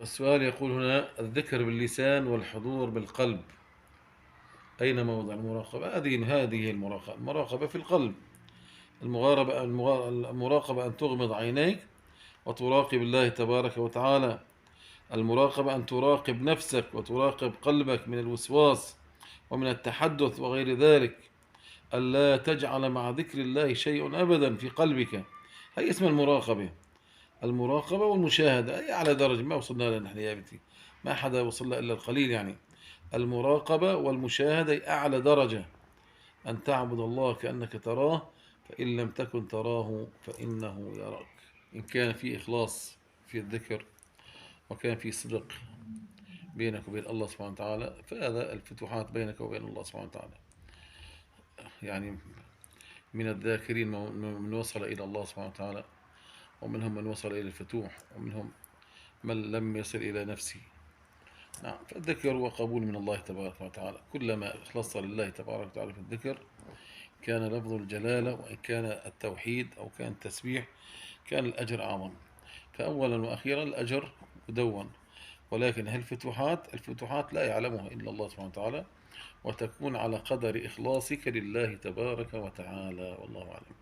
السؤال يقول هنا: الذكر باللسان والحضور بالقلب، أين موضع المراقبة؟ هذه المراقبة في القلب. المراقبة أن تغمض عينيك وتراقب الله تبارك وتعالى. المراقبة أن تراقب نفسك وتراقب قلبك من الوسواس ومن التحدث وغير ذلك. ألا تجعل مع ذكر الله شيء أبدا في قلبك. هي اسم المراقبة. المراقبة والمشاهدة هي أعلى درجة، ما وصلنا لها نحن يا بنتي، ما حدا وصل لها إلا القليل يعني. المراقبة والمشاهدة هي أعلى درجة، أن تعبد الله كأنك تراه، فإن لم تكن تراه فإنه يراك. إن كان في إخلاص في الذكر وكان في صدق بينك وبين الله سبحانه وتعالى، فهذا الفتوحات بينك وبين الله سبحانه وتعالى. يعني من الذاكرين من وصل إلى الله سبحانه وتعالى، ومنهم من وصل إلى الفتوح، ومنهم من لم يصل إلى نفسه. نعم، فالذكر هو قبول من الله تبارك وتعالى. كلما أخلصت لله تبارك وتعالى في الذكر كان لفظ الجلالة، وإن كان التوحيد أو كان التسبيح كان الأجر أعظم. فأولا وأخيرا الأجر مدون، ولكن الفتوحات لا يعلمها إلا الله سبحانه وتعالى، وتكون على قدر إخلاصك لله تبارك وتعالى، والله أعلم.